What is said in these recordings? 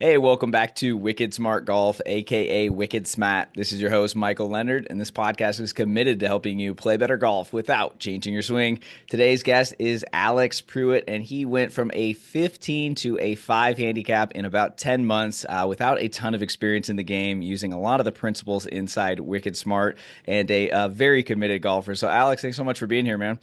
Hey, welcome back to Wicked Smart Golf, aka Wicked Smat. This is your host, Michael Leonard, and this podcast is committed to helping you play better golf without changing your swing. Today's guest is Alex Prewitt, and he went from a 15 to a 5 handicap in about 10 months without a ton of experience in the game, using a lot of the principles inside Wicked Smart, and a very committed golfer. So, Alex, thanks so much for being here, man.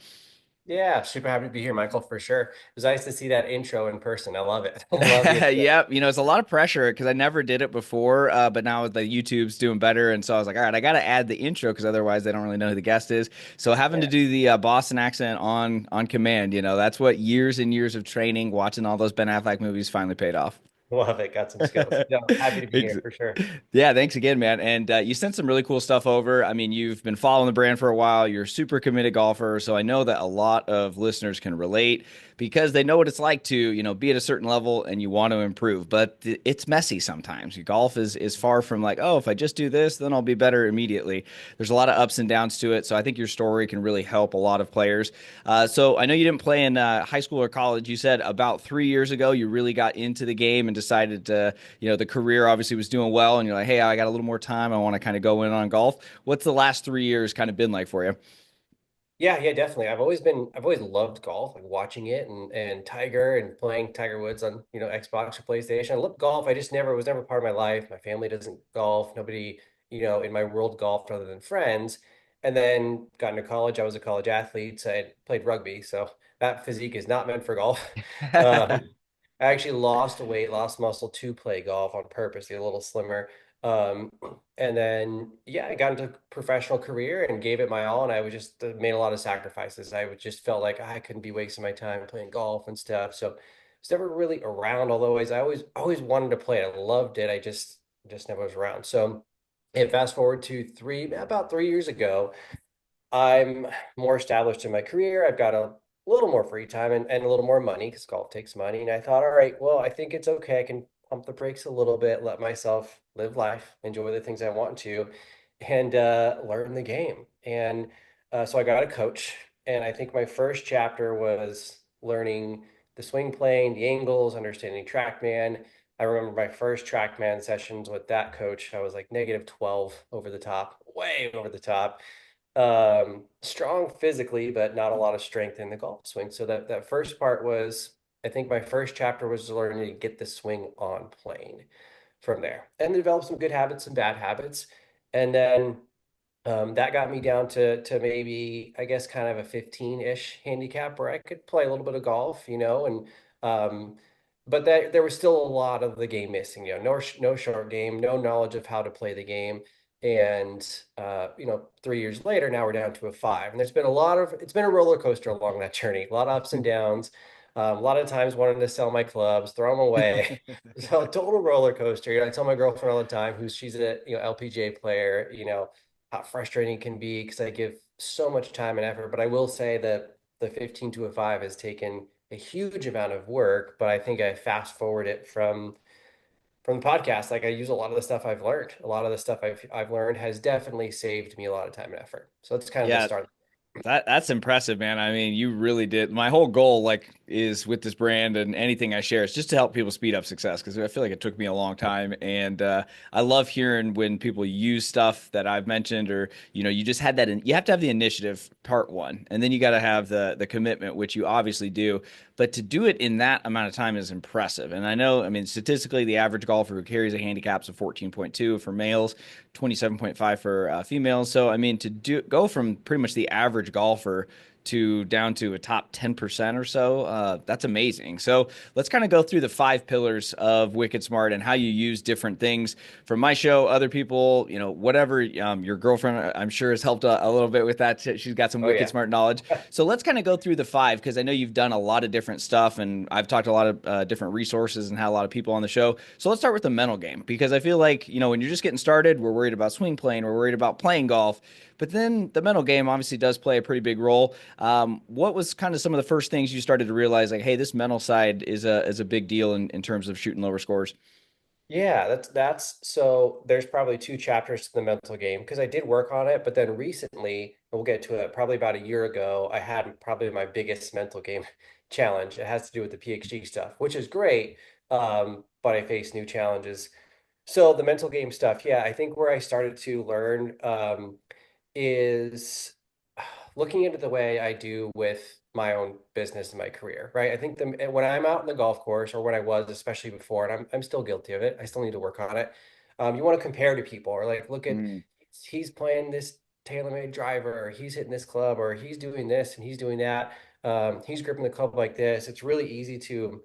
Yeah, super happy to be here, Michael, for sure. It was nice to see that intro in person. I love it. I love the intro. Yep, it's a lot of pressure because I never did it before, but now the YouTube's doing better, and so I was like, all right, I got to add the intro because otherwise they don't really know who the guest is. So having to Yeah, do the Boston accent on command, that's what years and years of training, watching all those Ben Affleck movies finally paid off. love it. Got some skills. No, happy to be Ex- here for sure. Yeah, thanks again, man. And you sent some really cool stuff over. I mean, you've been following the brand for a while. You're a super committed golfer, so I know that a lot of listeners can relate because they know what it's like to, be at a certain level and you want to improve. But it's messy sometimes. Golf is far from like, oh, if I just do this, then I'll be better immediately. There's a lot of ups and downs to it. So I think your story can really help a lot of players. So I know you didn't play in high school or college. You said about 3 years ago you really got into the game and decided to, the career obviously was doing well, and you're like, hey, I got a little more time. I want to kind of go in on golf. What's the last 3 years kind of been like for you? Yeah, definitely. I've always loved golf, like watching it and Tiger and playing Tiger Woods on, Xbox or PlayStation. I love golf. I just never it was never part of my life. My family doesn't golf. Nobody, in my world golfed other than friends. And then got into college. I was a college athlete. So I played rugby. So that physique is not meant for golf. Um, I actually lost weight, lost muscle to play golf on purpose, to get a little slimmer. Um, and then, yeah, I got into professional career and gave it my all. And I was just made a lot of sacrifices. I would just felt like I couldn't be wasting my time playing golf and stuff. So it's never really around. Although I always wanted to play it. I loved it. I just never was around. So, and fast forward to about 3 years ago, I'm more established in my career. I've got a little more free time and a little more money because golf takes money. And I thought, all right, well, I think it's okay. I can pump the brakes a little bit, let myself live life, enjoy the things I want to, and learn the game. And so I got a coach. And I think my first chapter was learning the swing plane, the angles, understanding TrackMan. I remember my first TrackMan sessions with that coach. I was like -12 over the top, way over the top, strong physically, but not a lot of strength in the golf swing. So that first part was, I think my first chapter was learning to get the swing on plane from there and develop some good habits and bad habits. And then that got me down to maybe, I guess, kind of a 15-ish handicap where I could play a little bit of golf, and but there was still a lot of the game missing, no short game, no knowledge of how to play the game. And 3 years later, now we're down to a 5. And it's been a roller coaster along that journey, a lot of ups and downs. A lot of times wanting to sell my clubs, throw them away. So total roller coaster. I tell my girlfriend all the time, she's a LPGA player, how frustrating it can be because I give so much time and effort. But I will say that the 15 to a 5 has taken a huge amount of work. But I think I fast forward it from the podcast. Like I use a lot of the stuff I've learned. A lot of the stuff I've learned has definitely saved me a lot of time and effort. So that's kind of the Yeah, start. that's impressive, man. I mean, you really did. My whole goal, like, is with this brand and anything I share, is just to help people speed up success because I feel like it took me a long time, and I love hearing when people use stuff that I've mentioned, or you just had that. You have to have the initiative, part one, and then you got to have the commitment, which you obviously do. But to do it in that amount of time is impressive. And I know, I mean, statistically, the average golfer who carries a handicap's of 14.2 for males, 27.5 for females. So I mean, to go from pretty much the average golfer to down to a top 10% or so, that's amazing. So let's kind of go through the 5 pillars of Wicked Smart and how you use different things from my show. Other people, whatever, your girlfriend, I'm sure, has helped a little bit with that. She's got some Oh Wicked yeah. Smart knowledge. So let's kind of go through the 5 because I know you've done a lot of different stuff and I've talked to a lot of different resources and had a lot of people on the show. So let's start with the mental game because I feel like, when you're just getting started, we're worried about swing playing, we're worried about playing golf. But then the mental game obviously does play a pretty big role. What was kind of some of the first things you started to realize, like, hey, this mental side is a big deal in terms of shooting lower scores? Yeah, that's so there's probably two chapters to the mental game because I did work on it, but then recently, and we'll get to it, probably about a year ago, I had probably my biggest mental game challenge. It has to do with the PhD stuff, which is great, but I face new challenges. So the mental game stuff, yeah, I think where I started to learn is looking into the way I do with my own business and my career, right? I think when I'm out in the golf course, or when I was, especially before, and I'm still guilty of it. I still need to work on it. You want to compare to people, or like look at Mm, he's playing this tailor-made driver, or he's hitting this club, or he's doing this and he's doing that. He's gripping the club like this. It's really easy to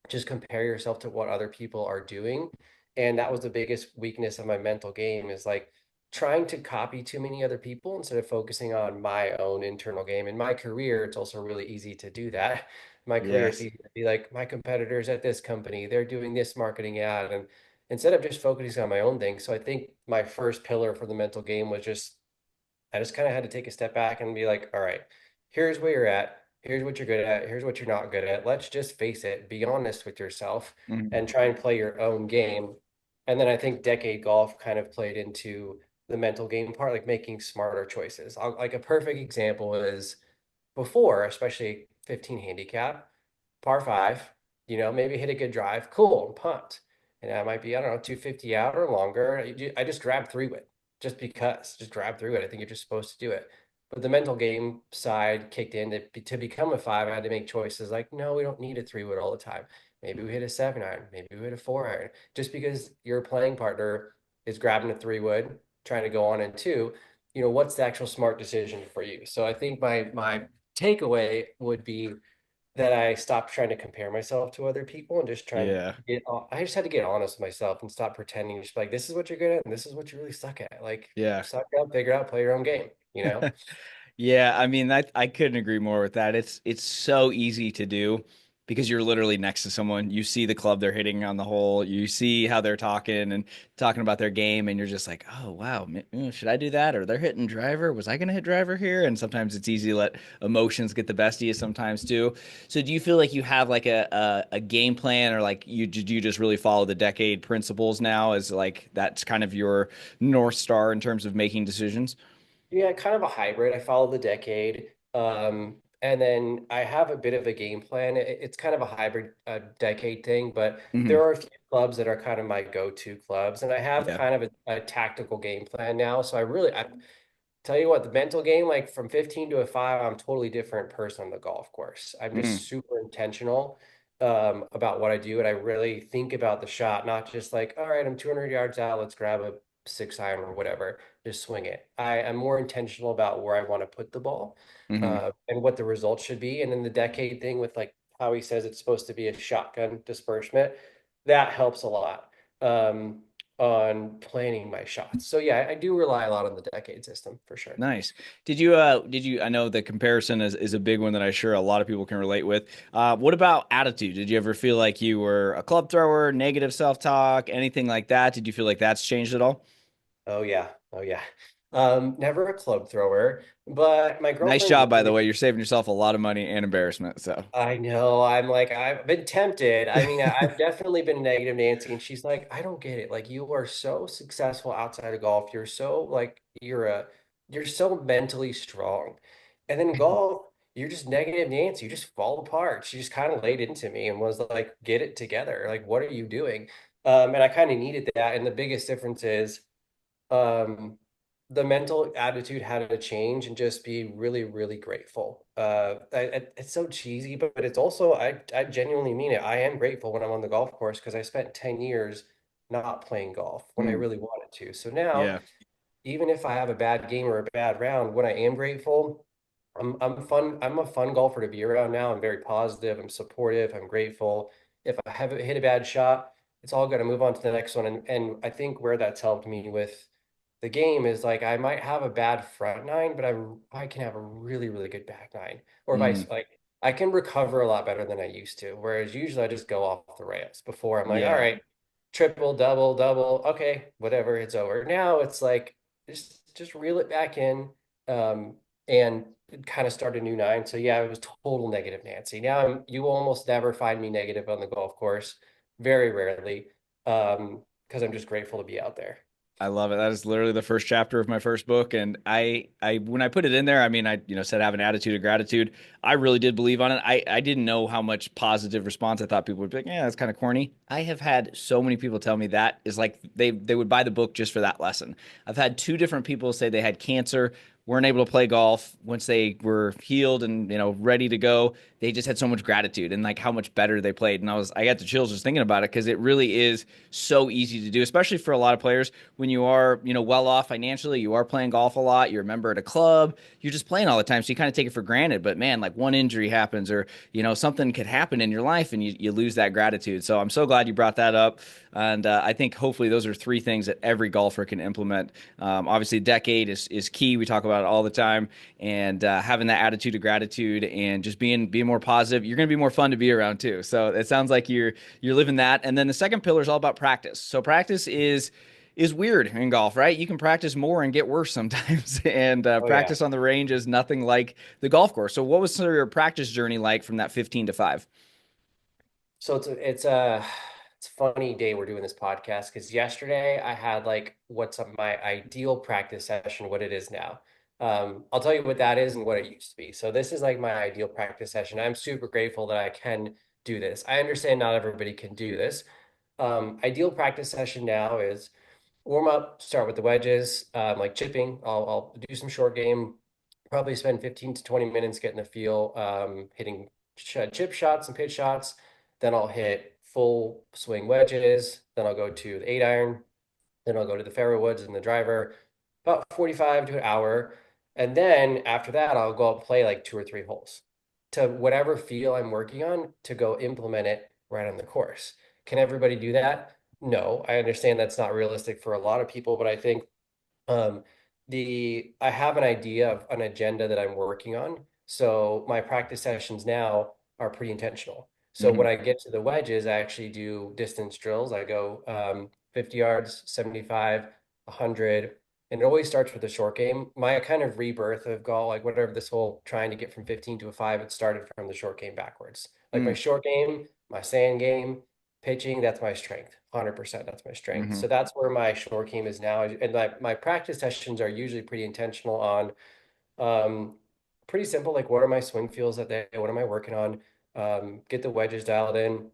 just compare yourself to what other people are doing. And that was the biggest weakness of my mental game, is like trying to copy too many other people instead of focusing on my own internal game. In my career, it's also really easy to do that. My career, it's yes. easy to be like, my competitors at this company, they're doing this marketing ad. And instead of just focusing on my own thing. So I think my first pillar for the mental game was just, I just kind of had to take a step back and be like, all right, here's where you're at. Here's what you're good at. Here's what you're not good at. Let's just face it, be honest with yourself, Mhm. and try and play your own game. And then I think decade golf kind of played into the mental game part, like making smarter choices. Like a perfect example is before, especially 15 handicap, par five, maybe hit a good drive, cool, I'm pumped. And that might be, I don't know, 250 out or longer. I just grabbed three wood just because, just grab through it. I think you're just supposed to do it. But the mental game side kicked in to become a five. I had to make choices like, no, we don't need a three wood all the time. Maybe we hit a 7 iron, maybe we hit a 4 iron. Just because your playing partner is grabbing a three wood, trying to go on in two, what's the actual smart decision for you? So I think my takeaway would be that I stopped trying to compare myself to other people and just trying to Yeah. I just had to get honest with myself and stop pretending, just be like, this is what you're good at and this is what you really suck at. Like, Yeah. suck it up, figure it out, play your own game, you know? Yeah, I mean, I couldn't agree more with that. It's so easy to do because you're literally next to someone. You see the club they're hitting on the hole. You see how they're talking and talking about their game, and you're just like, oh wow, should I do that? Or they're hitting driver. Was I going to hit driver here? And sometimes it's easy to let emotions get the best of you sometimes too. So do you feel like you have like a game plan, or like do you just really follow the decade principles now? As like that's kind of your North Star in terms of making decisions? Yeah, kind of a hybrid. I follow the decade. And then I have a bit of a game plan. It's kind of a hybrid decade thing, but there Hmm. are a few clubs that are kind of my go-to clubs. And I have Yeah. kind of a tactical game plan now. So I tell you what, the mental game, like from 15 to a five, I'm a totally different person on the golf course. I'm Mm. just super intentional about what I do. And I really think about the shot, not just like, all right, I'm 200 yards out, let's grab a 6 iron or whatever, just swing it. I am more intentional about where I want to put the ball Hmm. and what the results should be. And then the decade thing with like how he says it's supposed to be a shotgun disbursement, that helps a lot. On planning my shots. So yeah, I do rely a lot on the decade system for sure. Nice. Did you I know the comparison is a big one that I'm sure a lot of people can relate with. What about attitude? Did you ever feel like you were a club thrower, negative self-talk, anything like that? Did you feel like that's changed at all? Oh yeah. Oh yeah. Never a club thrower, but my Nice girlfriend's job, by the really way. You're saving yourself a lot of money and embarrassment. So, I know. I'm like, I've been tempted. I mean, I've definitely been negative Nancy, and she's like, I don't get it. Like, you are so successful outside of golf. You're so like, you're so mentally strong. And then golf, you're just negative Nancy. You just fall apart. She just kind of laid into me and was like, get it together. Like, what are you doing? And I kind of needed that. And the biggest difference is, um, the mental attitude had to change and just be really, really grateful. It's so cheesy, but it's also, I genuinely mean it. I am grateful when I'm on the golf course because I spent 10 years not playing golf when I mm, really wanted to. So now, yeah. even if I have a bad game or a bad round, when I am grateful, I'm fun. I'm a fun golfer to be around now. I'm very positive. I'm supportive. I'm grateful. If I haven't hit a bad shot, it's all good. I move on to the next one. And I think where that's helped me with the game is like I might have a bad front nine, but I can have a really, really good back nine. Or Mm, vice like I can recover a lot better than I used to. Whereas usually I just go off the rails before I'm like, all yeah. right, triple, double, double, okay, whatever, it's over. Now it's like just reel it back in. And kind of start a new nine. So yeah, it was total negative Nancy. Now you will almost never find me negative on the golf course, very rarely, because I'm just grateful to be out there. I love it. That is literally the first chapter of my first book. And when I put it in there, I mean, said have an attitude of gratitude. I really did believe on it. I didn't know how much positive response I thought people would be like, yeah, that's kind of corny. I have had so many people tell me that is like they would buy the book just for that lesson. I've had two different people say they had cancer, weren't able to play golf. Once they were healed and ready to go, they just had so much gratitude and like how much better they played. And I got the chills just thinking about it because it really is so easy to do, especially for a lot of players when you are well off financially. You are playing golf a lot. You're a member at a club. You're just playing all the time, so you kind of take it for granted. But man, like one injury happens, or something could happen in your life, and you lose that gratitude. So I'm so glad you brought that up. And I think hopefully those are three things that every golfer can implement. Obviously, decade is key. We talk about it all the time, and having that attitude of gratitude and just being more positive, you're going to be more fun to be around too. So it sounds like you're living that. And then the second pillar is all about practice. So practice is weird in golf, right? You can practice more and get worse sometimes, and Oh yeah. practice on the range is nothing like the golf course. So, what was your practice journey like from that 15 to 5? So it's a funny day we're doing this podcast because yesterday I had like what's my ideal practice session, what it is now. I'll tell you what that is and what it used to be. So this is like my ideal practice session. I'm super grateful that I can do this. I understand not everybody can do this. Ideal practice session now is warm up, start with the wedges, like chipping. I'll do some short game, probably spend 15 to 20 minutes getting the feel, hitting chip shots and pitch shots. Then I'll hit full swing wedges. Then I'll go to the 8 iron. Then I'll go to the fairway woods and the driver, about 45 to an hour. And then after that, I'll go out and play like two or three holes to whatever feel I'm working on to go implement it right on the course. Can everybody do that? No, I understand that's not realistic for a lot of people, but I think um, I have an idea of an agenda that I'm working on. So my practice sessions now are pretty intentional. So when Mm-hmm. I get to the wedges, I actually do distance drills. I go 50 yards, 75, 100, and it always starts with a short game. My kind of rebirth of golf, like whatever this whole trying to get from 15 to a 5, it started from the short game backwards. Like my Mm-hmm. short game, my sand game, pitching, that's my strength. 100%, that's my strength. Mm-hmm. So that's where my short game is now. And my practice sessions are usually pretty intentional on pretty simple, like what are my swing feels that day? What am I working on? Get the wedges dialed in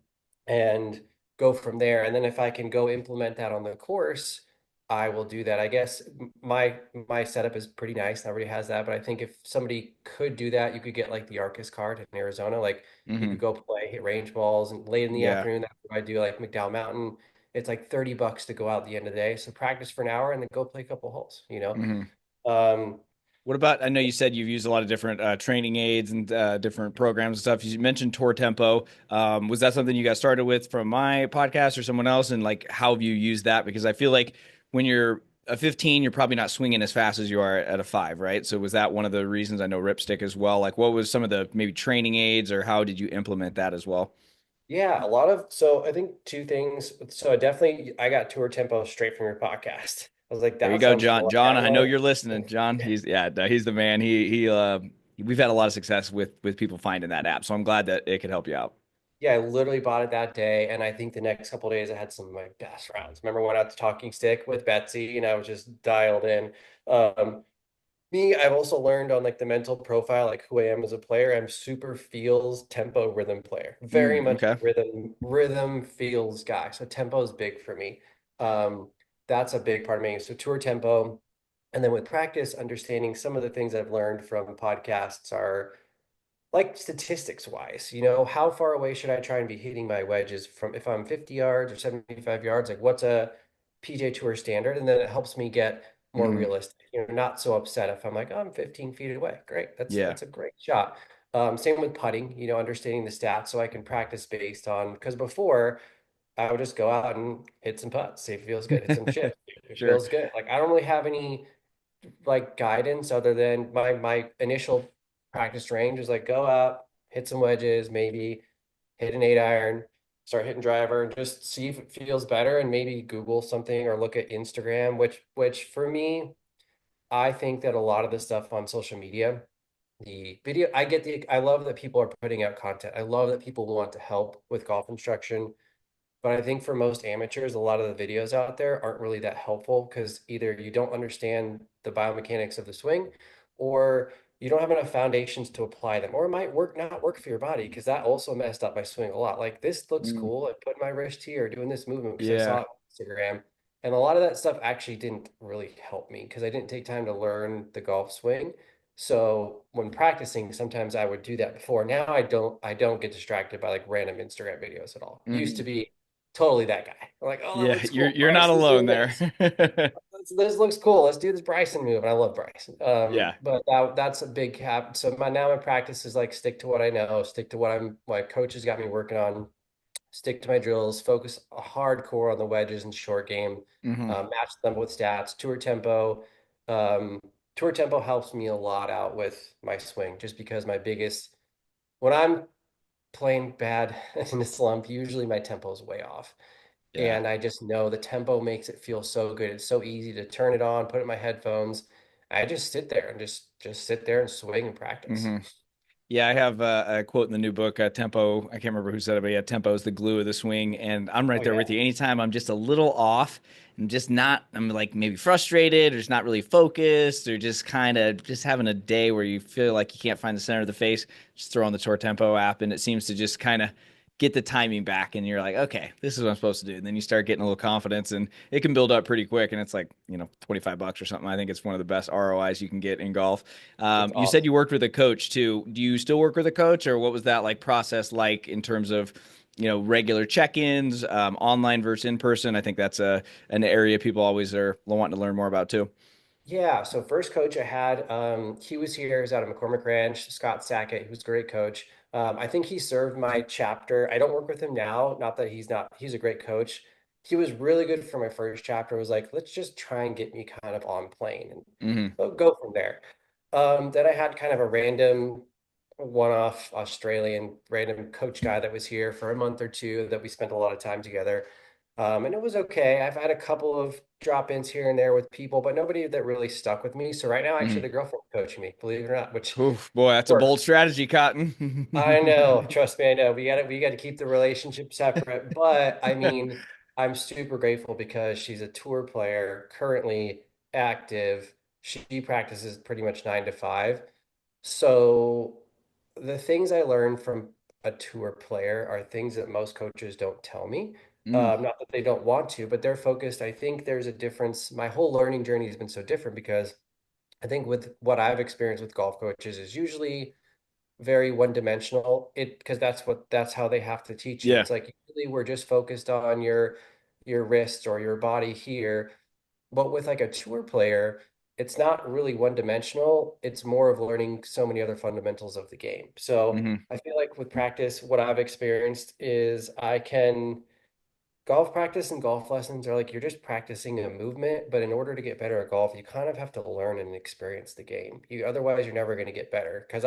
and go from there. And then if I can go implement that on the course, I will do that. I guess my setup is pretty nice. Nobody has that, but I think if somebody could do that, you could get like the Arcus card in Arizona. Like you could Mm-hmm. go play, hit range balls, and late in the Yeah. afternoon, that's what I do like McDowell Mountain. It's like $30 to go out at the end of the day. So practice for an hour and then go play a couple holes, you know? Mm-hmm. Um, What about, I know you said you've used a lot of different training aids and different programs and stuff. You mentioned Tour Tempo. Was that something you got started with from my podcast or someone else? And like, how have you used that? Because I feel like when you're a 15, you're probably not swinging as fast as you are at a 5, right? So was that one of the reasons? I know Rypstick as well. Like, what was some of the maybe training aids, or how did you implement that as well? Yeah, so I think two things. So I got Tour Tempo straight from your podcast. I was like, There you that go, sounds John. cool. John, I'm I know like, you're listening. John, he's yeah, no, he's the man. We've had a lot of success with people finding that app. So I'm glad that it could help you out. yeah, I literally bought it that day, and I think the next couple of days I had some of my best rounds. Remember when I went out to Talking Stick with Betsy, and I was just dialed in. Um, I've also learned on like the mental profile, like who I am as a player. I'm super feels tempo rhythm player, very much Okay. rhythm feels guy. So tempo is big for me. Um, that's a big part of me. So tour tempo, and then with practice, understanding some of the things I've learned from podcasts are like statistics wise, how far away should I try and be hitting my wedges from if I'm 50 yards or 75 yards, like what's a PJ Tour standard? And then it helps me get more Hmm. realistic, not so upset if I'm like, oh, I'm 15 feet away. Great. That's Yeah. that's a great shot. Same with putting, understanding the stats so I can practice based on because before I would just go out and hit some putts, see if it feels good, hit some chips, if it Sure. feels good. Like I don't really have any like guidance other than my initial practice range is like go up, hit some wedges, maybe hit an 8 iron, start hitting driver, and just see if it feels better, and maybe Google something or look at Instagram, which for me, I think that a lot of the stuff on social media, the video, I love that people are putting out content. I love that people want to help with golf instruction. But I think for most amateurs, a lot of the videos out there aren't really that helpful because either you don't understand the biomechanics of the swing or you don't have enough foundations to apply them, or it might work not work for your body because that also messed up my swing a lot. Like this looks Mm, cool. I put my wrist here doing this movement because I yeah. saw it on Instagram. And a lot of that stuff actually didn't really help me because I didn't take time to learn the golf swing. So when practicing, sometimes I would do that before. Now I don't get distracted by like random Instagram videos at all. Used to Mhm. be totally that guy. I'm like, oh, that Yeah, looks you're cool. you're not Bryson's alone doing there. this. This looks cool. Let's do this Bryson move. And I love Bryson. Yeah. But that's a big cap. So my practice is like stick to what I know, stick to what my coach has got me working on, stick to my drills, focus hardcore on the wedges and short game, Hmm. match them with stats, tour tempo. Um, Tour tempo helps me a lot out with my swing just because when I'm playing bad in a slump, usually my tempo is way off. Yeah. And I just know the tempo makes it feel so good. It's so easy to turn it on, put it in my headphones. I just sit there and just sit there and swing and practice. Hmm. Yeah, I have a quote in the new book, Tempo. I can't remember who said it, but yeah, tempo is the glue of the swing. And I'm right Oh there yeah. with you. Anytime I'm just a little off, I'm like maybe frustrated or just not really focused or just kind of just having a day where you feel like you can't find the center of the face, just throw on the Tour Tempo app and it seems to just kind of get the timing back. And you're like, okay, this is what I'm supposed to do. And then you start getting a little confidence and it can build up pretty quick. And it's like, 25 bucks or something. I think it's one of the best ROIs you can get in golf. It's You said awesome. you worked with a coach too. Do you still work with a coach, or what was that like process like in terms of regular check-ins, online versus in person? I think that's a an area people always are wanting to learn more about too. Yeah, so first coach I had, he was here, he was out of McCormick Ranch, Scott Sackett, he was a great coach. I think he served my chapter. I don't work with him now, not that he's a great coach. He was really good for my first chapter. Was like, let's just try and get me kind of on plane and Hmm. we'll go from there. Then I had kind of a random one-off Australian random coach guy that was here for a month or two that we spent a lot of time together. And it was okay. I've had a couple of drop-ins here and there with people, but nobody that really stuck with me. So right now, actually, Hmm. the girlfriend's coaching me, believe it or not, which Oof, boy, that's a bold works. strategy, I know. Cotton. Trust me, I know. We got to keep the relationship separate. But I mean, I'm super grateful because she's a tour player, currently active. She practices pretty much 9 to 5. So the things I learned from a tour player are things that most coaches don't tell me. Mm, Not that they don't want to, but they're focused. I think there's a difference. My whole learning journey has been so different because I think with what I've experienced with golf coaches is usually very one dimensional. It because that's how they have to teach you. yeah. It's like usually we're just focused on your wrist or your body here, but with like a tour player, it's not really one dimensional. It's more of learning so many other fundamentals of the game. So Hmm. I feel like with practice, what I've experienced is I can golf practice and golf lessons are like you're just practicing a movement, but in order to get better at golf, you kind of have to learn and experience the game. You otherwise you're never going to get better. Because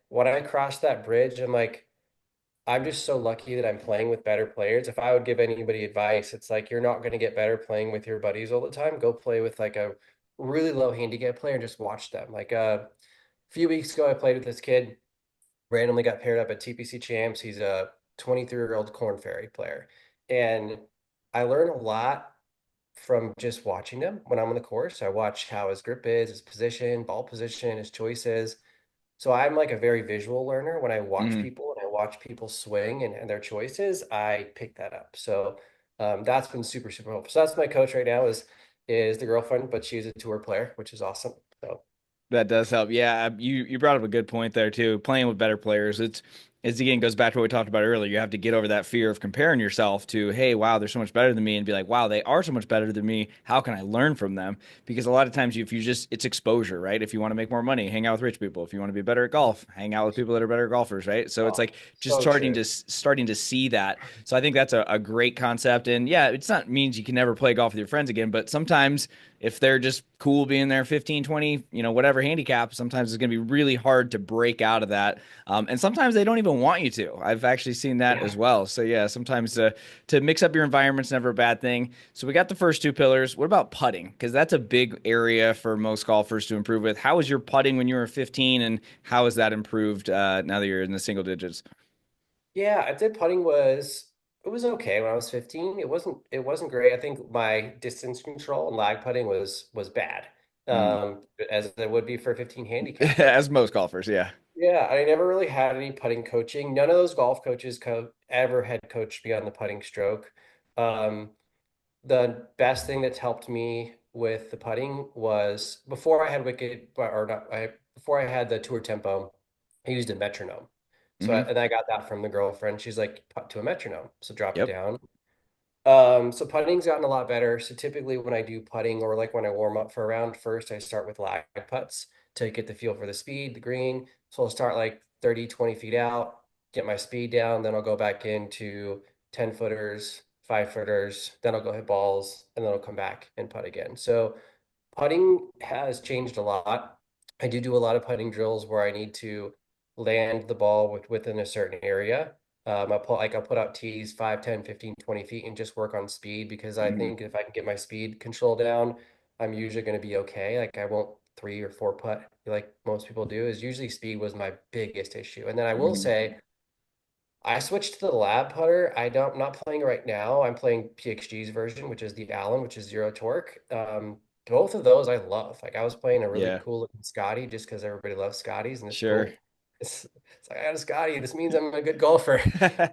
when I crossed that bridge, I'm just so lucky that I'm playing with better players. If I would give anybody advice, it's like you're not going to get better playing with your buddies all the time. Go play with like a really low handicap player and just watch them. Like a few weeks ago, I played with this kid, randomly got paired up at TPC Champs. He's a 23-year-old Corn Ferry player. And I learn a lot from just watching him when I'm on the course. I watch how his grip is, his position, ball position, his choices. So I'm like a very visual learner. When I watch Hmm. people and I watch people swing and their choices, I pick that up. So that's been super, super helpful. So that's my coach right now is the girlfriend, but she's a tour player, which is awesome. So That does help. Yeah, you brought up a good point there too. Playing with better players, it's again goes back to what we talked about earlier. You have to get over that fear of comparing yourself to, hey, wow, they're so much better than me, and be like, wow, they are so much better than me. How can I learn from them? Because a lot of times, if you just, it's exposure, right? If you want to make more money, hang out with rich people. If you want to be better at golf, hang out with people that are better golfers, right? So it's oh, like just so true. starting to see that. So I think that's a great concept. And yeah, it's not means you can never play golf with your friends again, but sometimes if they're just cool being there 15, 20, whatever handicap, sometimes it's going to be really hard to break out of that. And sometimes they don't even want you to. I've actually seen that Yeah. as well. So yeah, sometimes to mix up your environment's never a bad thing. So we got the first two pillars. What about putting? Because that's a big area for most golfers to improve with. How was your putting when you were 15, and how has that improved now that you're in the single digits? Yeah, I'd say putting was it was okay when I was 15. It wasn't great. I think my distance control and lag putting was bad. Mm. As it would be for a 15 handicapper. As most golfers, yeah. Yeah, I never really had any putting coaching. None of those golf coaches ever had coached me on the putting stroke. Um, the best thing that's helped me with the putting was before I had Wicked, or not, before I had the Tour Tempo, I used a metronome. Hmm. And I got that from the girlfriend. She's like, "Putt to a metronome." So drop it Yep. down. So putting's gotten a lot better. So typically when I do putting or like when I warm up for a round, first I start with lag putts to get the feel for the speed, the green. So I'll start like 30, 20 feet out, get my speed down, then I'll go back into 10 footers, 5 footers, then I'll go hit balls, and then I'll come back and putt again. So putting has changed a lot. I do a lot of putting drills where I need to land the ball within a certain area. I'll put out tees 5, 10, 15, 20 feet and just work on speed because I Hmm. think if I can get my speed control down, I'm usually going to be okay. Like I won't 3 or 4 putt like most people do. Is usually speed was my biggest issue. And then I will Hmm. say I switched to the lab putter. I'm not playing it right now. I'm playing PXG's version, which is the Allen, which is zero torque. Both of those I love. Like I was playing a really Yeah, cool looking Scotty just because everybody loves Scotties, and it's sure. cool. It's like I got a Scotty. This means I'm a good golfer.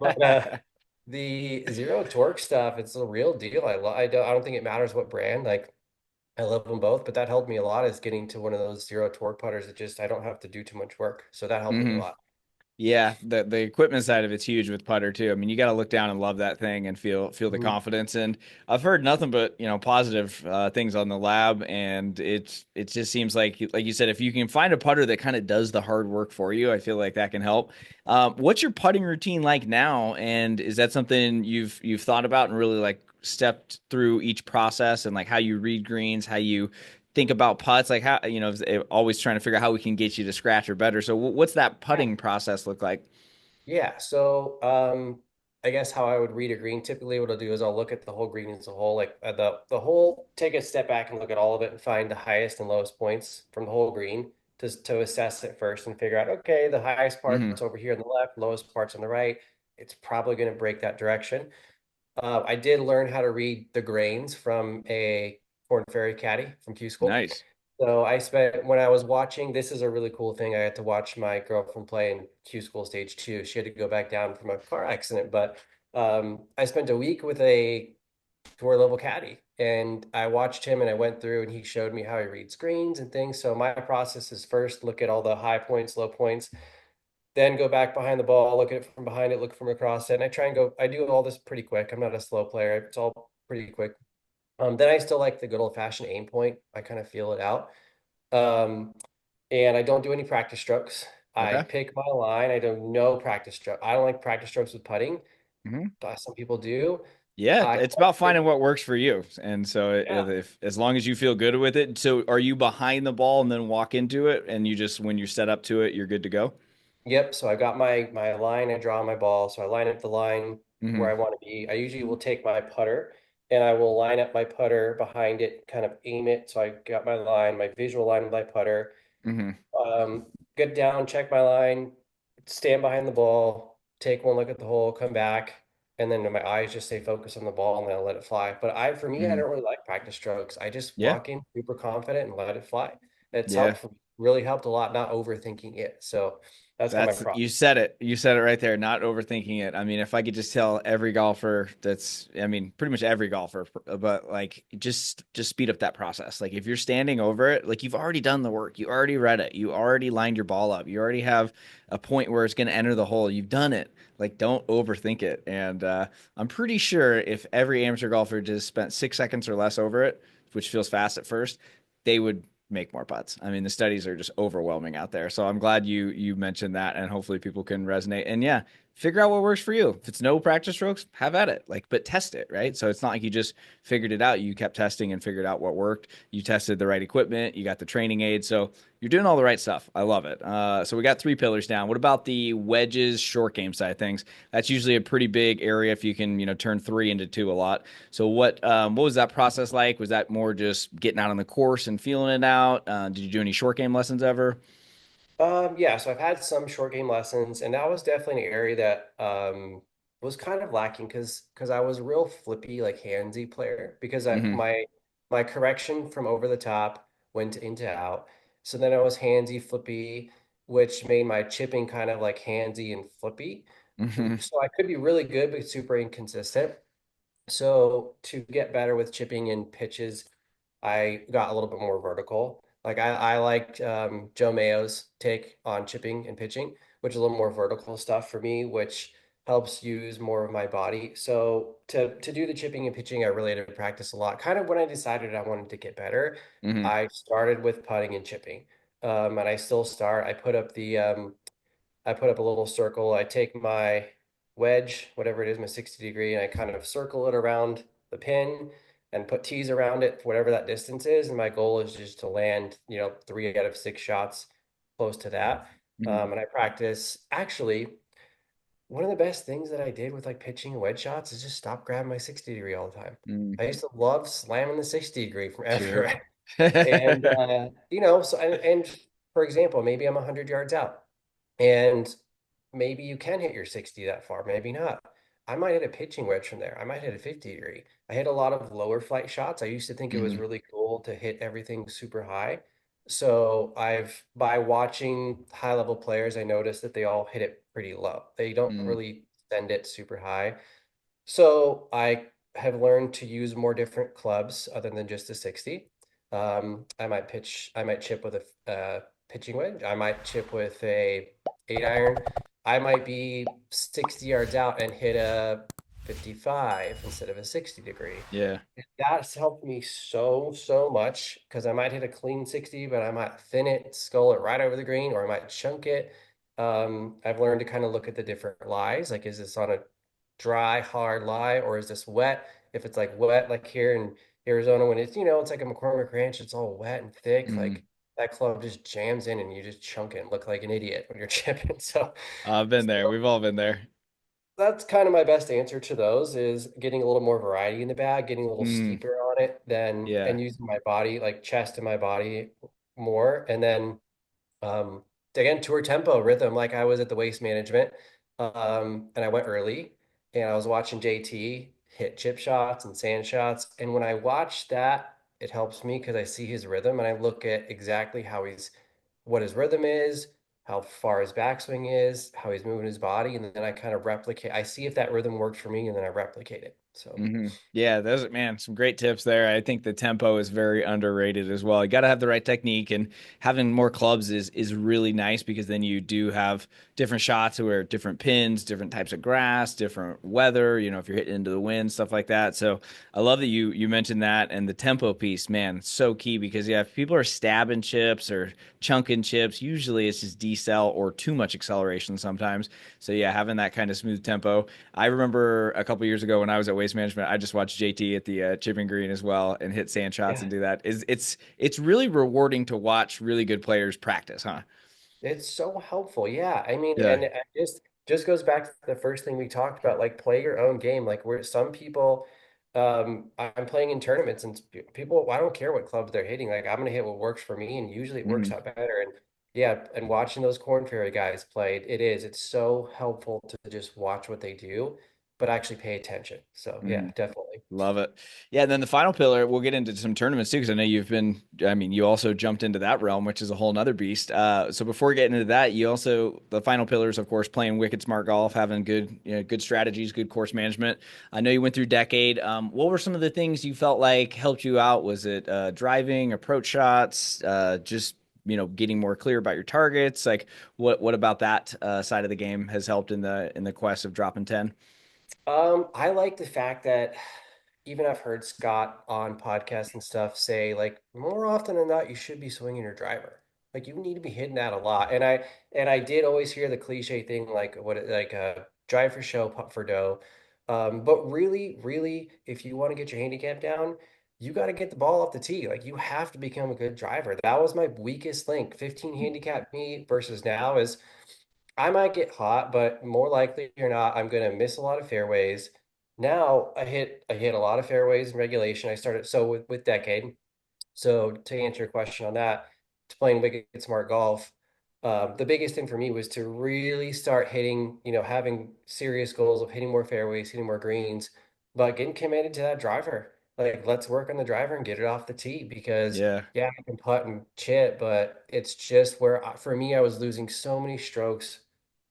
But the zero torque stuff, it's a real deal. I don't think it matters what brand. Like I love them both, but that helped me a lot is getting to one of those zero torque putters that just I don't have to do too much work. So that helped me a Hmm. lot. Yeah, the equipment side of it's huge with putter too. I mean, you got to look down and love that thing and feel the Mhm. confidence. And I've heard nothing but positive things on the lab, and it just seems like you said, if you can find a putter that kind of does the hard work for you, I feel like that can help. What's your putting routine like now? And is that something you've thought about and really like stepped through each process and like how you read greens, how you think about putts, like how always trying to figure out how we can get you to scratch or better. So what's that putting process look like? Yeah, so I guess how I would read a green, typically what I'll do is I'll look at the whole green as a whole, like the whole, take a step back and look at all of it and find the highest and lowest points from the whole green to assess it first and figure out, okay, the highest Hmm. part's over here on the left, lowest part's on the right. It's probably going to break that direction. I did learn how to read the grains from a Corn Ferry caddy from Q School. Nice. So I spent when I was watching, this is a really cool thing. I had to watch my girlfriend play in Q School stage 2. She had to go back down from a car accident, but I spent a week with a tour level caddy and I watched him and I went through and he showed me how he reads screens and things. So my process is first look at all the high points, low points, then go back behind the ball, look at it from behind it, look from across it. And I do all this pretty quick. I'm not a slow player. It's all pretty quick. Then I still like the good old fashioned aim point. I kind of feel it out. Um, and I don't do any practice strokes. I Okay. pick my line. I do no practice stroke. I don't like practice strokes with putting. Hmm. Some people do. Yeah, I it's about like, finding what works for you. And so yeah. if as long as you feel good with it. So are you behind the ball and then walk into it and you just when you're set up to it, you're good to go? Yep. So I got my line. I draw my ball. So I line up the line where Hmm. I want to be. I usually will take my putter and I will line up my putter behind it, kind of aim it. So I got my line, my visual line of my putter. Hmm. Get down, check my line, stand behind the ball, take one look at the hole, come back, and then my eyes just stay focused on the ball and then I let it fly. But for me, I Hmm. don't really like practice strokes. I just Yeah. walk in super confident and let it fly. It's Yeah. helped, really helped a lot, not overthinking it. So that's kind of my That's problem. you said it. You said it right there, not overthinking it. I mean, if I could just tell every golfer that's I mean, pretty much every golfer, but like just speed up that process. Like if you're standing over it, like you've already done the work. You already read it. You already lined your ball up. You already have a point where it's going to enter the hole. You've done it. Like don't overthink it. And I'm pretty sure if every amateur golfer just spent 6 seconds or less over it, which feels fast at first, they would make more putts. I mean, the studies are just overwhelming out there. So I'm glad you mentioned that, and hopefully people can resonate. And yeah, figure out what works for you. If it's no practice strokes, have at it. Like, but test it, right? So it's not like you just figured it out. You kept testing and figured out what worked. You tested the right equipment. You got the training aid. So you're doing all the right stuff. I love it. So we got 3 pillars down. What about the wedges, short game side of things? That's usually a pretty big area if you can, turn three into two a lot. So what was that process like? Was that more just getting out on the course and feeling it out? Did you do any short game lessons ever? Yeah, so I've had some short game lessons, and that was definitely an area that was kind of lacking because I was a real flippy, like handsy player because I Hmm. my correction from over the top went into out. So then I was handsy, flippy, which made my chipping kind of like handsy and flippy. Hmm. So I could be really good, but super inconsistent. So to get better with chipping in pitches, I got a little bit more vertical. Like I liked Joe Mayo's take on chipping and pitching, which is a little more vertical stuff for me, which helps use more of my body. So to do the chipping and pitching, I really had to practice a lot. Kind of when I decided I wanted to get better, Hmm. I started with putting and chipping. And I still start. I put up a little circle. I take my wedge, whatever it is, my 60 degree, and I kind of circle it around the pin and put tees around it, whatever that distance is. And my goal is just to land, 3 out of 6 shots close to that. Hmm. And I practice. Actually, one of the best things that I did with like pitching and wedge shots is just stop grabbing my 60 degree all the time. Hmm. I used to love slamming the 60 degree from Sure. everywhere. And so and for example, maybe I'm 100 yards out. And maybe you can hit your 60 that far, maybe not. I might hit a pitching wedge from there. I might hit a 50 degree. I hit a lot of lower flight shots. I used to think it was Hmm. really cool to hit everything super high. So by watching high level players, I noticed that they all hit it pretty low. They don't Hmm. really send it super high. So I have learned to use more different clubs other than just a 60. I might chip with a pitching wedge. I might chip with a 8 iron. I might be 60 yards out and hit a 55 instead of a 60 degree. Yeah. That's helped me so much because I might hit a clean 60, but I might thin it, skull it right over the green, or I might chunk it. I've learned to kind of look at the different lies. Like, is this on a dry, hard lie, or is this wet? If it's like wet, like here in Arizona, when it's like a McCormick Ranch, it's all wet and thick. Hmm. Like that club just jams in and you just chunk it and look like an idiot when you're chipping. So, I've been there. so We've all been there. that's kind of my best answer to those is getting a little more variety in the bag, getting a little Mm. steeper on it than Yeah. and using my body, like chest and my body more. And then again, tour tempo rhythm, like I was at the waste management. And I went early and I was watching JT hit chip shots and sand shots. And when I watch that, it helps me because I see his rhythm and I look at exactly what his rhythm is, how far his backswing is, how he's moving his body. And then I kind of replicate, I see if that rhythm works for me and then I replicate it. So, Hmm. Yeah, those man, some great tips there. I think the tempo is very underrated as well. You got to have the right technique, and having more clubs is really nice because then you do have different shots where different pins, different types of grass, different weather. If you're hitting into the wind, stuff like that. So I love that you mentioned that, and the tempo piece, man, so key because yeah, if people are stabbing chips or chunking chips, usually it's just decel or too much acceleration sometimes. So yeah, having that kind of smooth tempo. I remember a couple years ago when I was at Waste Management, I just watched JT at the chipping green as well and hit sand shots yeah. and do that. It's really rewarding to watch really good players practice, huh? It's so helpful. Yeah. I mean, Yeah. and it just goes back to the first thing we talked about, like play your own game. Like where some people I'm playing in tournaments and people I don't care what clubs they're hitting. Like I'm gonna hit what works for me and usually it works Mhm. out better. And yeah, and watching those Corn Fairy guys play, it's so helpful to just watch what they do, but actually pay attention. So yeah, Mhm. definitely. Love it. Yeah, and then the final pillar, we'll get into some tournaments too, because I know I mean, you also jumped into that realm, which is a whole nother beast. So before getting into that, the final pillars, of course, playing wicked smart golf, having good strategies, good course management. I know you went through decade. What were some of the things you felt like helped you out? Was it driving, approach shots, just, getting more clear about your targets? Like what about that side of the game has helped in the quest of dropping 10? I like the fact that even I've heard Scott on podcasts and stuff say like more often than not you should be swinging your driver. Like you need to be hitting that a lot. And I did always hear the cliche thing like drive for show, putt for dough. But really, if you want to get your handicap down, you got to get the ball off the tee. Like you have to become a good driver. That was my weakest link. 15 handicap me versus now is I might get hot, but more likely or not, I'm going to miss a lot of fairways. Now I hit a lot of fairways in regulation. I started so with decade. So to answer your question on that, to playing wicked smart golf, The biggest thing for me was to really start hitting, having serious goals of hitting more fairways, hitting more greens, but getting committed to that driver. Like, let's work on the driver and get it off the tee because, Yeah. yeah, I can putt and chip, but it's just where, for me, I was losing so many strokes,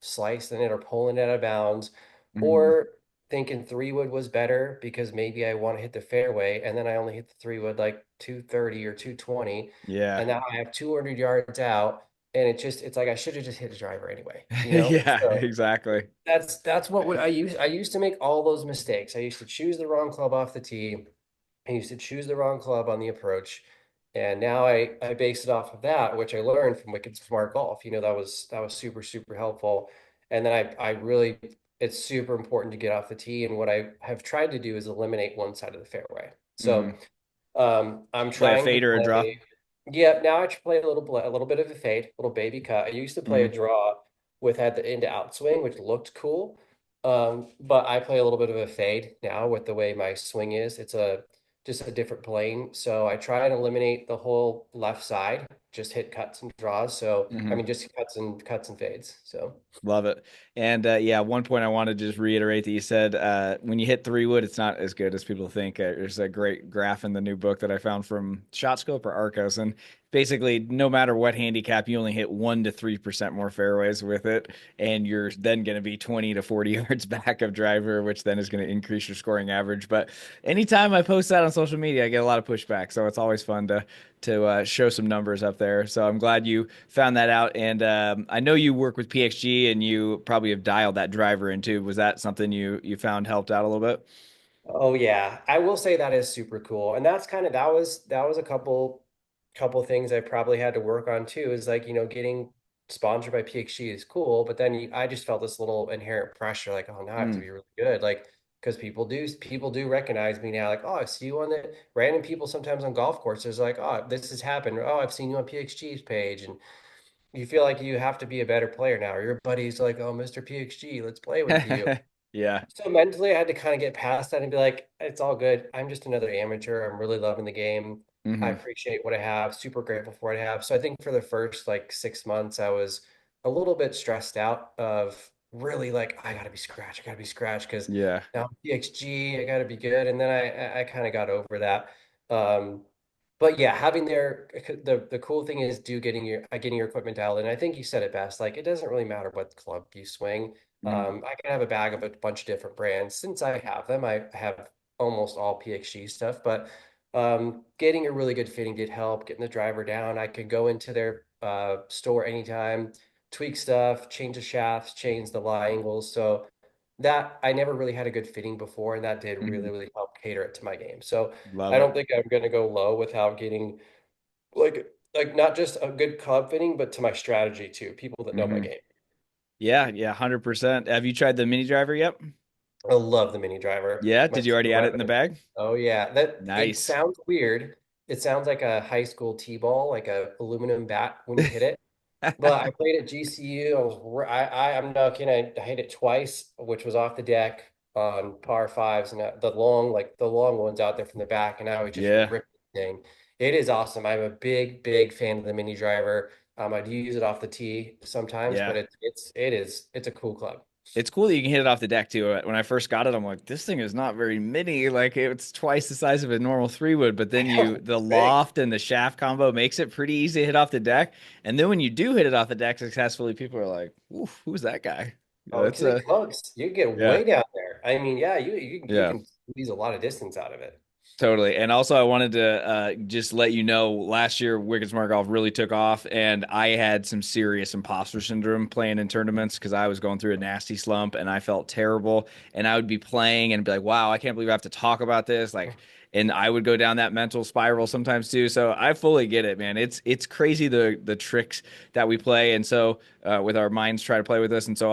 slicing it or pulling it out of bounds, Mhm. or thinking three wood was better because maybe I want to hit the fairway, and then I only hit the three wood like 230 or 220, Yeah. and now I have 200 yards out, and it's like I should have just hit the driver anyway, Yeah, So exactly. that's what would I used to make all those mistakes. I used to choose the wrong club off the tee. I used to choose the wrong club on the approach. And now I base it off of that, which I learned from Wicked Smart Golf. That was super, super helpful. And then I really it's super important to get off the tee. And what I have tried to do is eliminate one side of the fairway. So Hmm. I'm Play a trying to fade or a draw. play. Yeah, now I should play a little bit of a fade, a little baby cut. I used to play a Hmm. draw with had the into outswing, which looked cool. But I play a little bit of a fade now with the way my swing is. It's a just a different plane. So I try and eliminate the whole left side, just hit cuts and draws. So I Hmm. mean just cuts and fades. So Love it. And yeah, one point I wanted to just reiterate that you said when you hit three wood, it's not as good as people think. There's a great graph in the new book that I found from ShotScope or Arcos, and basically, no matter what handicap, you only hit 1 to 3% more fairways with it, and you're then going to be 20 to 40 yards back of driver, which then is going to increase your scoring average. But anytime I post that on social media, I get a lot of pushback, so it's always fun to show some numbers up there. So I'm glad you found that out. And I know you work with PXG, and you probably have dialed that driver in too. Was that something you found helped out a little bit? oh yeah, I will say that is super cool. And that's kind of that was a couple things I probably had to work on too, is like, getting sponsored by PXG is cool, but then I just felt this little inherent pressure like, oh, now I have to Mm. be really good. Like, because people do recognize me now, like, oh, I see you on the random people sometimes on golf courses, like, oh, this has happened. Or, oh, I've seen you on PXG's page. And you feel like you have to be a better player now. Or your buddy's like, oh, Mr. PXG, let's play with you. Yeah. So mentally, I had to kind of get past that and be like, it's all good. I'm just another amateur. I'm really loving the game. I Hmm. appreciate what I have. Super grateful for what I have. So I think for the first like 6 months, I was a little bit stressed out of really like, I gotta be scratch. I gotta be scratch because Yeah. now I'm PXG, I gotta be good. And then I kind of got over that. Um, but yeah, having the cool thing is do getting your equipment dialed in. I think you said it best. Like, it doesn't really matter what club you swing. Hmm. I can have a bag of a bunch of different brands. Since I have them, I have almost all PXG stuff, but getting a really good fitting did help. Getting the driver down, I could go into their store anytime, tweak stuff, change the shafts, change the lie angles. So that I never really had a good fitting before, and that did really, Hmm. really help cater it to my game. So Love I it. don't think I'm going to go low without getting like not just a good club fitting, but to my strategy too. People that know my Hmm. game. Yeah. Yeah. 100%. Have you tried the mini driver yet? I love the mini driver. Yeah. My Did you already secret add it in the weapon. bag? Oh yeah, that it Nice. sounds weird. It sounds like a high school t-ball, like a aluminum bat when you hit it. But I played at GCU. I'm not kidding. I hit it twice, which was off the deck on par fives, and the long ones out there from the back, and I was just Yeah. ripping the thing. It is awesome. I'm a big, big fan of the mini driver. I do use it off the tee sometimes, but Yeah. it's a cool club. It's cool that you can hit it off the deck too. When I first got it, I'm like, this thing is not very mini. Like it's twice the size of a normal three wood. But then the Big. loft and the shaft combo makes it pretty easy to hit off the deck. And then when you do hit it off the deck successfully, people are like, "Ooh, who's that guy?" Oh, That's because it cooks. You get yeah, way down there. I mean, yeah, you yeah. can squeeze a lot of distance out of it. Totally. And also, I wanted to just let you know last year, Wicked Smart Golf really took off, and I had some serious imposter syndrome playing in tournaments because I was going through a nasty slump and I felt terrible. And I would be playing and be like, wow, I can't believe I have to talk about this. Like, and I would go down that mental spiral sometimes too. So I fully get it, man. It's crazy the tricks that we play. And so with our minds try to play with us. And so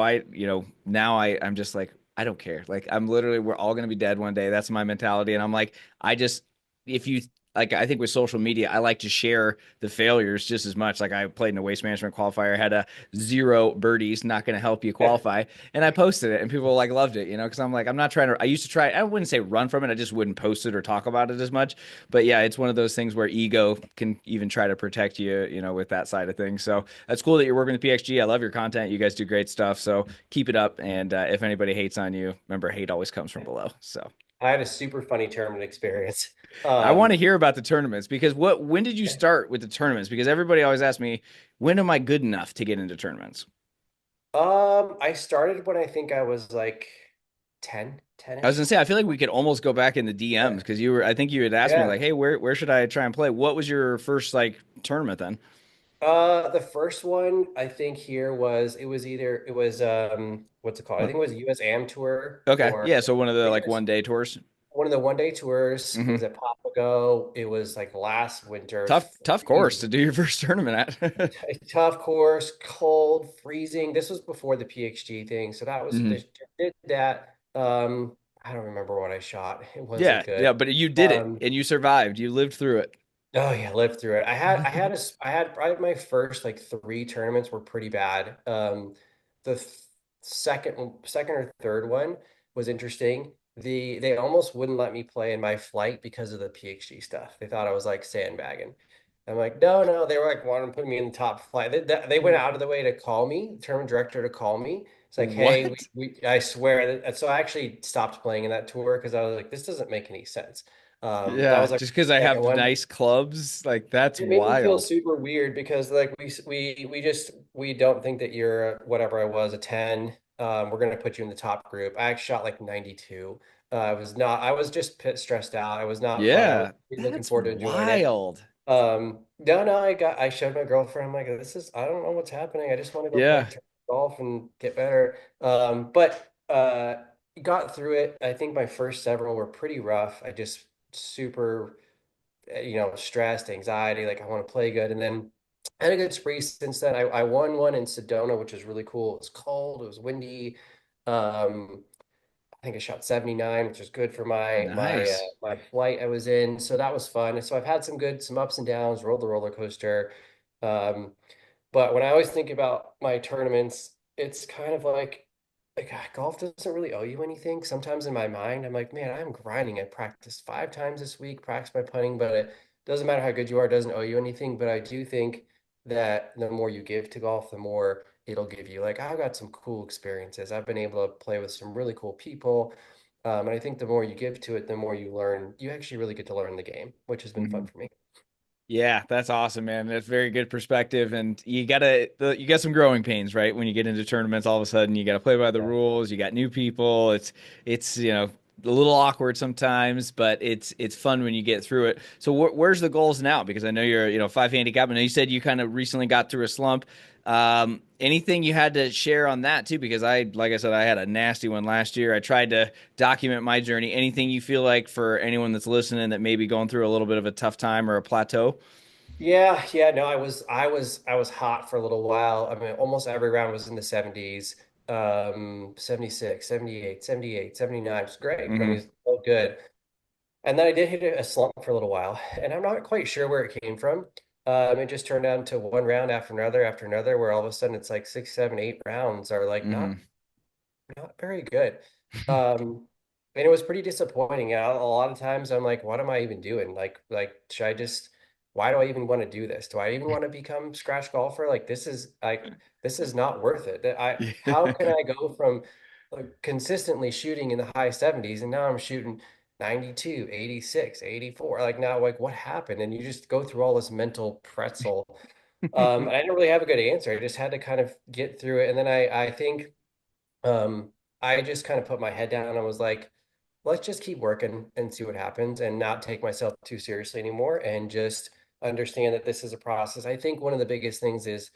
now I'm just like, I don't care. Like I'm literally, we're all gonna be dead one day. That's my mentality. And I'm like, I just if you like I think with social media, I like to share the failures just as much. Like I played in a waste management qualifier, had a zero birdies, not going to help you qualify, and I posted it, and people like loved it, because I'm like I'm not trying to. I used to try. I wouldn't say run from it. I just wouldn't post it or talk about it as much. But yeah, it's one of those things where ego can even try to protect you, with that side of things. So that's cool that you're working with PXG. I love your content. You guys do great stuff. So keep it up. And if anybody hates on you, remember hate always comes from below. So. I had a super funny tournament experience. I want to Um, hear about the tournaments because when did you start with the tournaments? Because everybody always asks me, when am I good enough to get into tournaments? I started when I think I was like 10, I was gonna 10-ish. say I feel like we could almost go back in the DMs Yeah. because I think you had asked me Yeah. like, hey, where should I try and play? What was your first like tournament then? The first one I think here was it was what's it called? I What? think it was US Am Tour Okay, or yeah, so one of the the like US 1 day tours. one of the one day tours. It was Hmm. at Papago. It was like last winter, Tough course freezing, to do your first tournament at. tough course, cold, freezing. This was before the PXG thing, so that was Hmm. they did that. I don't remember what I shot. It wasn't Yeah, good. yeah, but you did it Um, and you survived. You lived through it. Oh yeah, lived through it. I had probably my first like three tournaments were pretty bad. The second or third one was interesting. They almost wouldn't let me play in my flight because of the PhD stuff. They thought I was like sandbagging. I'm like, no, no. They were like wanting to put me in the top flight. They went out of the way to call me, the tournament director to call me. It's like, hey, What? I swear that. So I actually stopped playing in that tour because I was like, this doesn't make any sense. That Yeah, was like just because I the second have one. nice clubs, like that's It made me feel wild. super weird because like we don't think that you're whatever I was a 10. We're gonna put you in the top group. I actually shot like 92. I was just stressed out. I was not fun. I was Yeah, really looking that's forward to enjoying it. wild. No, no, I showed my girlfriend. I'm like, I don't know what's happening. I just want to go play Yeah. golf and get better. But got through it. I think my first several were pretty rough. I just super stressed, anxiety, like I want to play good. And then I had a good spree since then. I won one in Sedona, which was really cool. It was cold, it was windy. I think I shot 79, which was good for Nice. my flight I was in. So that was fun. So I've had some ups and downs, rode the roller coaster. Um, but when I always think about my tournaments, it's kind of like golf doesn't really owe you anything. Sometimes in my mind, I'm like, man, I'm grinding. I practiced 5 times this week, practice my putting, but it doesn't matter how good you are, it doesn't owe you anything. But I do think that the more you give to golf, the more it'll give you. Like I've got some cool experiences. I've been able to play with some really cool people. And I think the more you give to it, the more you learn. You actually really get to learn the game, which has been fun Mhm. for me. Yeah, that's awesome, man. That's very good perspective. And you got some growing pains, right? When you get into tournaments, all of a sudden you got to play by the Yeah. rules. You got new people. It's, a little awkward sometimes, but it's fun when you get through it. So where's the goals now? Because I know you're, 5 handicap. I know you said you kind of recently got through a slump. Anything you had to share on that too? Because like I said, I had a nasty one last year. I tried to document my journey. Anything you feel like for anyone that's listening that may be going through a little bit of a tough time or a plateau? Yeah, yeah, no, I was hot for a little while. I mean, almost every round was in the 70s, 76, 78, 78, 79. It's great. I mean, Hmm. it's so good. And then I did hit a slump for a little while, and I'm not quite sure where it came from. It just turned down to one round after another, where all of a sudden it's like 6, 7, 8 rounds are like Hmm. not very good. Um, and it was pretty disappointing. A lot of times I'm like, what am I even doing? Should I just, why do I even want to do this? Do I even want to become scratch golfer? This is not worth it. How can Yeah. I go from like consistently shooting in the high 70s and now I'm shooting 92, 86, 84? Like now, like what happened? And you just go through all this mental pretzel. And I didn't really have a good answer. I just had to kind of get through it. And then I think um, I just kind of put my head down and was like, let's just keep working and see what happens and not take myself too seriously anymore and just understand that this is a process. I think one of the biggest things is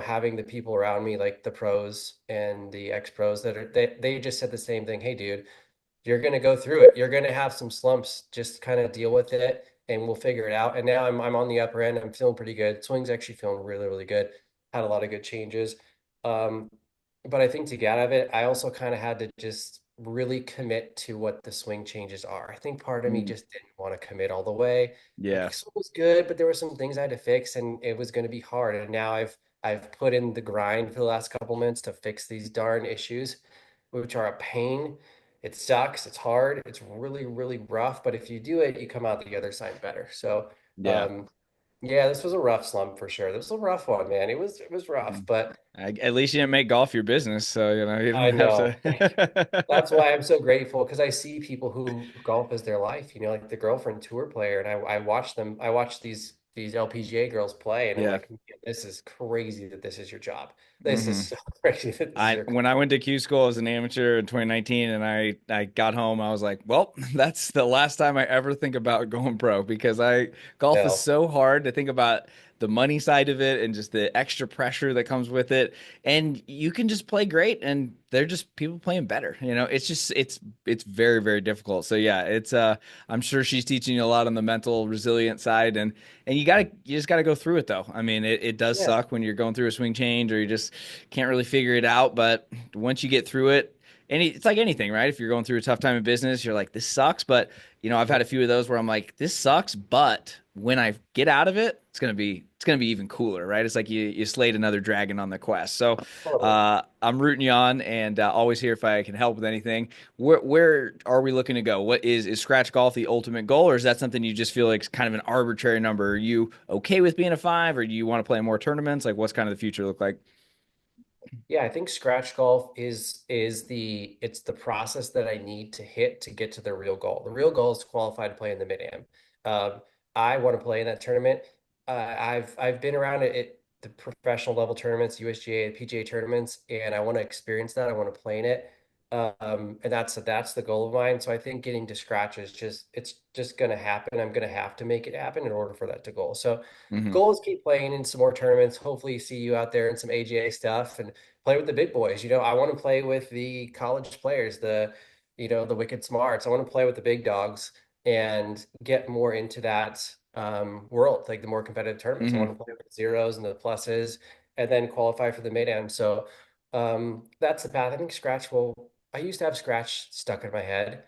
having the people around me like the pros and the ex pros that they just said the same thing. Hey dude, you're going to go through it. You're going to have some slumps. Just kind of deal with it and we'll figure it out. And now I'm on the upper end. I'm feeling pretty good. Swing's actually feeling really, really good. Had a lot of good changes. Um, but I think to get out of it, I also kind of had to just really commit to what the swing changes are. I think part of me Mm, just didn't want to commit all the way. Like yeah. it was good, but there were some things I had to fix, and it was going to be hard. And now I've put in the grind for the last couple minutes to fix these darn issues, which are a pain. It sucks. It's hard. It's really, really rough. But if you do it, you come out the other side better. So, Yeah. um, yeah, this was a rough slump for sure. This was a rough one, man. It was rough, Mm. but At least you didn't make golf your business, so you don't I have know. That's to. why I'm so grateful because I see people who golf as their life, like the girlfriend tour player, and I watch them. I watch these LPGA girls play, and I'm Yeah. like, this is crazy that this is your job. This is Hmm. so crazy that this is I your when I went to Q school as an amateur in 2019 and I got home, I was like, well, that's the last time I ever think about going pro because I golf is no. so hard to think about the money side of it and just the extra pressure that comes with it. And you can just play great and they're just people playing better. It's just it's very, very difficult. So yeah, it's I'm sure she's teaching you a lot on the mental resilient side and you just gotta go through it though. I mean, it does Yeah. suck when you're going through a swing change or you just can't really figure it out. But once you get through it, it's like anything, right? If you're going through a tough time in business, you're like, this sucks. But I've had a few of those where I'm like, this sucks, but when I get out of it, it's gonna be even cooler, right? It's like you slayed another dragon on the quest. So Totally. I'm rooting you on, and always here if I can help with anything. Where are we looking to go? What is scratch golf the ultimate goal, or is that something you just feel like is kind of an arbitrary number? Are you okay with being a five, or do you want to play in more tournaments? Like, what's kind of the future look like? Yeah, I think scratch golf is it's the process that I need to hit to get to the real goal. The real goal is to qualify to play in the mid-am. Um, I want to play in that tournament. I've been around it, the professional level tournaments, USGA, PGA tournaments, and I want to experience that. I want to play in it. And that's the goal of mine. So I think getting to scratch is just gonna happen. I'm gonna have to make it happen in order for that to goal. So Hmm. goal is keep playing in some more tournaments. Hopefully see you out there in some AGA stuff and play with the big boys. I want to play with the college players, the wicked smarts. I want to play with the big dogs and get more into that world, like the more competitive tournaments. I Hmm. want to play with the zeros and the pluses and then qualify for the mid-am. So that's the path. I think I used to have scratch stuck in my head.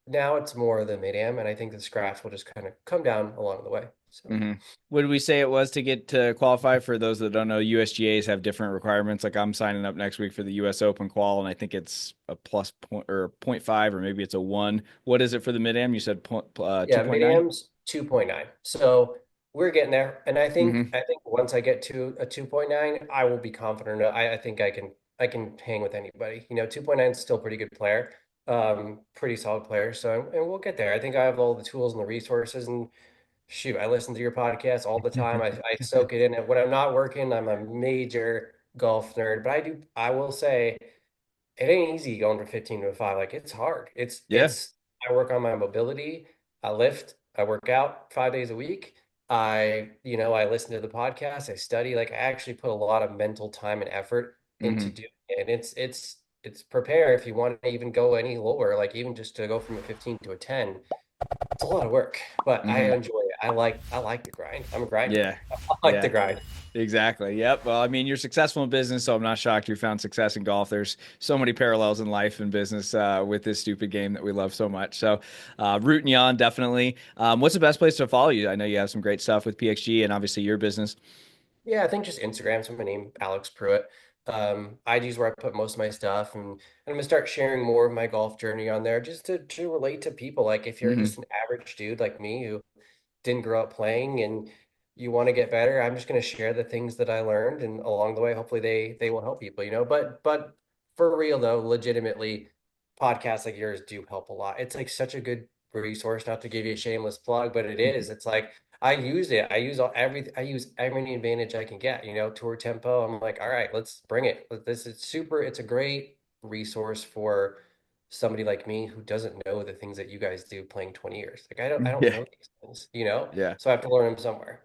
Now it's more the mid-am, and I think the scratch will just kind of come down along the way. So Hmm. What did we say it was to get to qualify? For those that don't know, USGAs have different requirements. Like I'm signing up next week for the US Open qual, and I think it's a plus point or point 0.5, or maybe it's a one. What is it for the mid am? You said yeah, 2.9? mid-am's 2.9. So we're getting there. And I think Hmm. I think once I get to a 2.9, I will be confident. I think I can hang with anybody. 2.9 is still a pretty good player. Pretty solid player. So and we'll get there. I think I have all the tools and the resources and shoot, I listen to your podcast all the time. I soak it in. And when I'm not working, I'm a major golf nerd. But I will say it ain't easy going from 15 to a 5. Like it's hard. Yeah. I work on my mobility. I lift, I work out 5 days a week. I listen to the podcast, I study. Like I actually put a lot of mental time and effort into Hmm. doing it. And it's prepare if you want to even go any lower, like even just to go from a 15 to a 10. It's a lot of work, but I Hmm. enjoy it. I like the grind. I'm a grinder. Yeah. I like the Yeah. grind. Exactly. Yep. Well, I mean, you're successful in business, so I'm not shocked you found success in golf. There's so many parallels in life and business with this stupid game that we love so much. So, rooting you on, definitely. What's the best place to follow you? I know you have some great stuff with PXG and obviously your business. Yeah, I think just Instagram. So my name, Alex Prewitt. IG is where I put most of my stuff, and I'm gonna start sharing more of my golf journey on there, just to relate to people. Like if you're Hmm. just an average dude like me who didn't grow up playing and you want to get better, I'm just gonna share the things that I learned, and along the way, hopefully they will help people. But for real though, legitimately, podcasts like yours do help a lot. It's like such a good resource. Not to give you a shameless plug, but it is. It's like I use it. I use every advantage I can get, tour tempo. I'm like, all right, let's bring it. This is super. It's a great resource for somebody like me who doesn't know the things that you guys do playing 20 years. Like I don't Yeah. know these things. Yeah. So I have to learn them somewhere.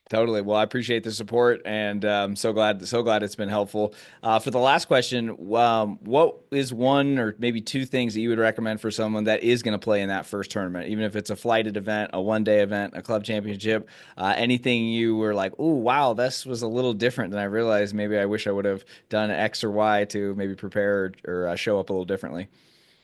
Totally. Well, I appreciate the support, and so glad it's been helpful. For the last question, what is one or maybe two things that you would recommend for someone that is going to play in that first tournament, even if it's a flighted event, a one-day event, a club championship, anything you were like, "Oh, wow, this was a little different than I realized. Maybe I wish I would have done X or Y to maybe prepare or show up a little differently."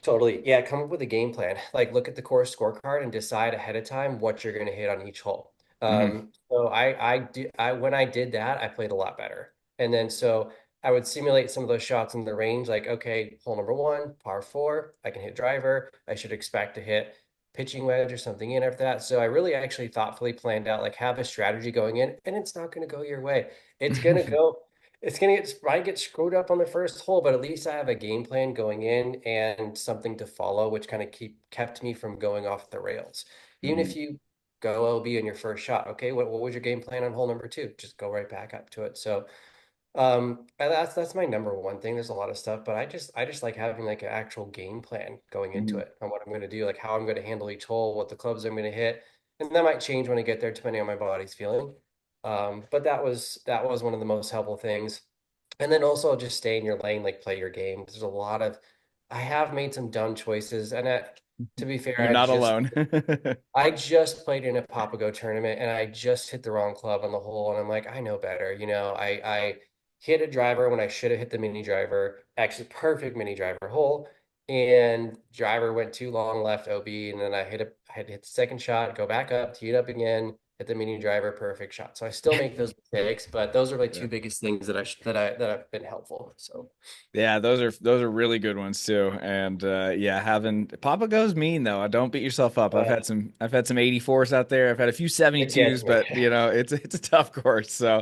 Totally. Yeah, come up with a game plan. Like look at the course scorecard and decide ahead of time what you're going to hit on each hole. Hmm. So I when I did that, I played a lot better. And then so I would simulate some of those shots in the range, like, okay, hole number one, par four, I can hit driver. I should expect to hit pitching wedge or something in after that. So I really actually thoughtfully planned out, like have a strategy going in, and it's not going to go your way. It's going to go it's gonna get might get screwed up on the first hole, but at least I have a game plan going in and something to follow, which kind of kept me from going off the rails. Even Hmm. if you go LB in your first shot, okay, what was your game plan on hole number two? Just go right back up to it. So and that's my number one thing. There's a lot of stuff, but I just like having like an actual game plan going into Hmm. it on what I'm going to do, like how I'm going to handle each hole, what the clubs I'm going to hit, and that might change when I get there depending on my body's feeling. But that was one of the most helpful things. And then also just stay in your lane, like play your game. There's a lot of I have made some dumb choices, and to be fair, You're not alone. I just played in a Papago tournament and I just hit the wrong club on the hole. And I'm like, I know better. I hit a driver when I should have hit the mini driver, actually perfect mini driver hole. And driver went too long left OB. And then I had to hit the second shot, go back up, tee it up again, hit the mini driver, perfect shot. So I still make those mistakes, but those are my Yeah. two biggest things that have been helpful. So Yeah, those are really good ones too. And yeah, having Papa goes mean though. Don't beat yourself up. uh, I've had some 84s out there. I've had a few it 72s, gets me. but it's a tough course. So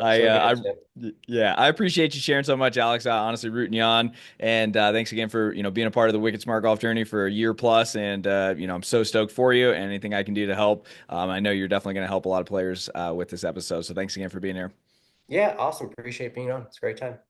I So uh gets me. yeah, I appreciate you sharing so much, Alex. Honestly rooting you on. And thanks again for, being a part of the Wicked Smart Golf journey for a year plus. And I'm so stoked for you. And anything I can do to help. I know you're definitely gonna help a lot of players with this episode. So thanks again for being here. Yeah, awesome. Appreciate being on. It's a great time.